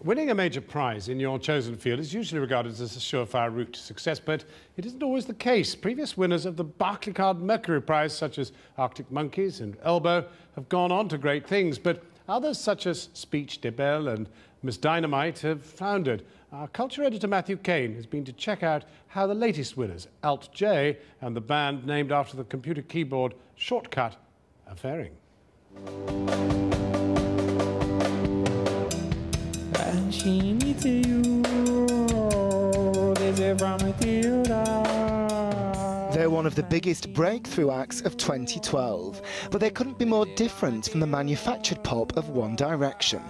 Winning a major prize in your chosen field is usually regarded as a surefire route to success, but it isn't always the case. Previous winners of the Barclaycard Mercury Prize, such as Arctic Monkeys and Elbow, have gone on to great things, but others, such as Speech Debelle and Miss Dynamite, have floundered. Our culture editor Matthew Kane has been to check out how the latest winners, Alt J and the band named after the computer keyboard Shortcut, are faring. They're one of the biggest breakthrough acts of 2012, but they couldn't be more different from the manufactured pop of One Direction.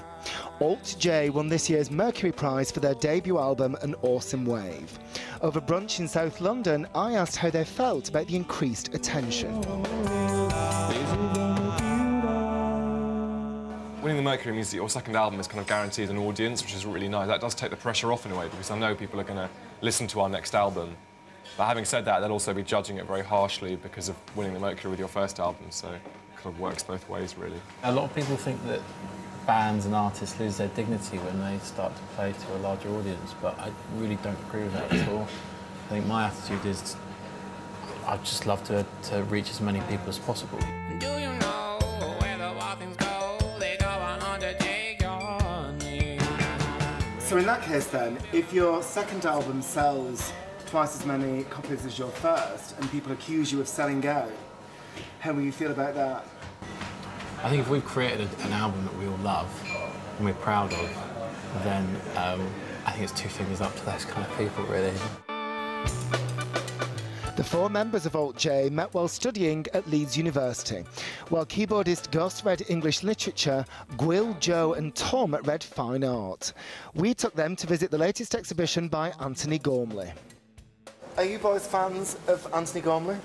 Alt J won this year's Mercury Prize for their debut album, An Awesome Wave. Over brunch in South London, I asked how they felt about the increased attention. Winning the Mercury means that your second album is kind of guaranteed an audience, which is really nice. That does take the pressure off in a way, because I know people are going to listen to our next album. But having said that, they'll also be judging it very harshly because of winning the Mercury with your first album, so it kind of works both ways, really. A lot of people think that bands and artists lose their dignity when they start to play to a larger audience, but I really don't agree with that at all. I think my attitude is I'd just love to reach as many people as possible. Do you know where the walkings go? They go on to take your name. So in that case then, if your second album sells twice as many copies as your first, and people accuse you of selling out, how will you feel about that? I think if we've created an album that we all love and we're proud of, then I think it's two fingers up to those kind of people, really. The four members of Alt J met while studying at Leeds University, while keyboardist Gus read English literature, Gwyl, Joe and Tom read fine art. We took them to visit the latest exhibition by Anthony Gormley. Are you boys fans of Anthony Gormley?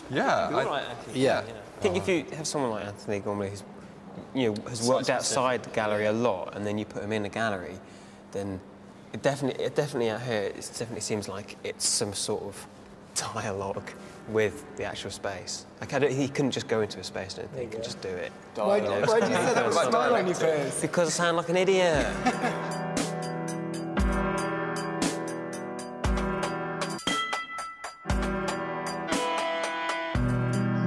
Yeah. I think if you have someone like Anthony Gormley who's, has worked outside the gallery a lot, and then you put him in a gallery, then it definitely out here, it definitely seems like it's some sort of dialogue with the actual space. Like, he couldn't just go into a space and he could just do it. Why do you say that with a smile on your face? Because I sound like an idiot.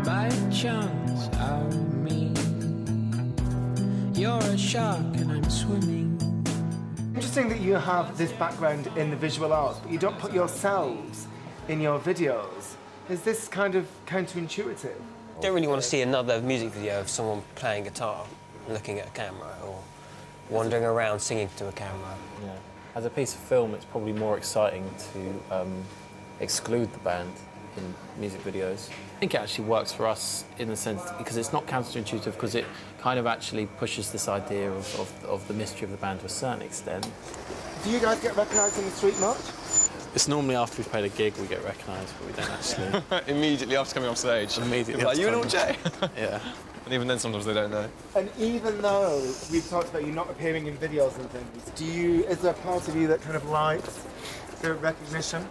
By chunks of me, you're a shark and I'm swimming. Interesting that you have this background in the visual arts, but you don't put yourselves in your videos. Is this kind of counterintuitive? I don't really want to see another music video of someone playing guitar, looking at a camera, or wandering around singing to a camera. Yeah. As a piece of film, it's probably more exciting to exclude the band in music videos. I think it actually works for us in the sense, because it's not counterintuitive, because it kind of actually pushes this idea of the mystery of the band to a certain extent. Do you guys get recognised in the street much? It's normally after we've played a gig we get recognised, but we don't actually. Immediately after coming off stage. Immediately. Like, you and Alt J? Yeah. And even then, sometimes they don't know. And even though we've talked about you not appearing in videos and things, is there a part of you that kind of likes the recognition?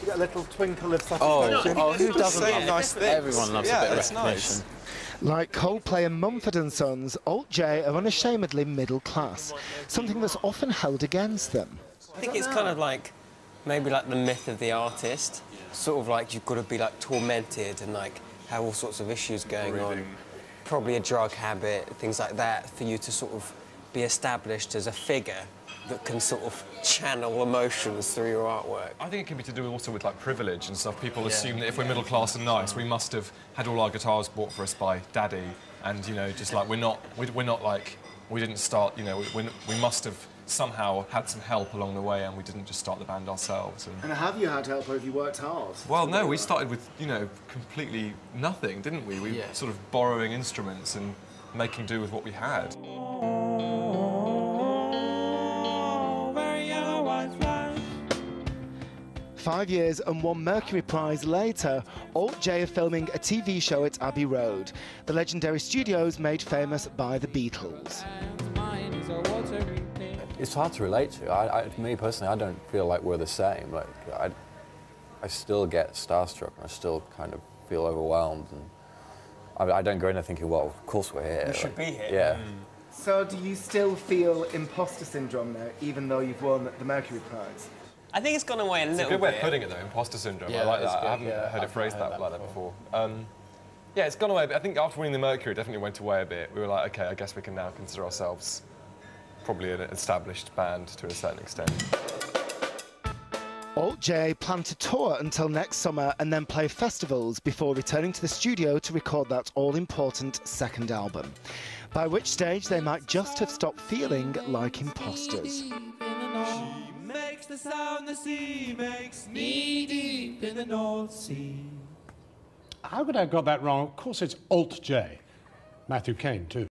You get a little twinkle of satisfaction? Oh, who doesn't say love nice things? Everyone loves a bit of that's recognition. Nice. Like Coldplay and Mumford & Sons, Alt J are unashamedly middle class, something that's often held against them. I think it's kind of like, maybe like the myth of the artist. Sort of like you've got to be like tormented and like have all sorts of issues going on. Probably a drug habit, things like that, for you to sort of be established as a figure that can sort of channel emotions through your artwork. I think it can be to do also with like privilege and stuff. People assume that if we're middle class and nice, we must have had all our guitars bought for us by Daddy, and just like we're not like, we didn't start. We must have somehow had some help along the way, and we didn't just start the band ourselves. And have you had help, or have you worked hard? Well, no, we started with completely nothing, didn't we? We were sort of borrowing instruments and making do with what we had. 5 years and one Mercury Prize later, Alt J are filming a TV show at Abbey Road, the legendary studios made famous by the Beatles. It's hard to relate to. Me personally, I don't feel like we're the same. Like I still get starstruck and I still kind of feel overwhelmed. And I don't go in there thinking, well, of course we're here. We should be here. Yeah. So do you still feel imposter syndrome now, even though you've won the Mercury Prize? I think it's gone away a little bit. It's a good way of putting it, though, imposter syndrome. Yeah, I like that is that. good. I haven't Yeah, heard it I've phrased heard like that that before. Yeah, it's gone away. But I think after winning the Mercury, it definitely went away a bit. We were like, OK, I guess we can now consider ourselves probably an established band to a certain extent. Alt J plan to tour until next summer and then play festivals before returning to the studio to record that all-important second album. By which stage they might just have stopped feeling like imposters. She makes the sound the sea makes, knee deep in the North Sea. How could I have got that wrong? Of course, it's Alt J. Matthew Kane, too.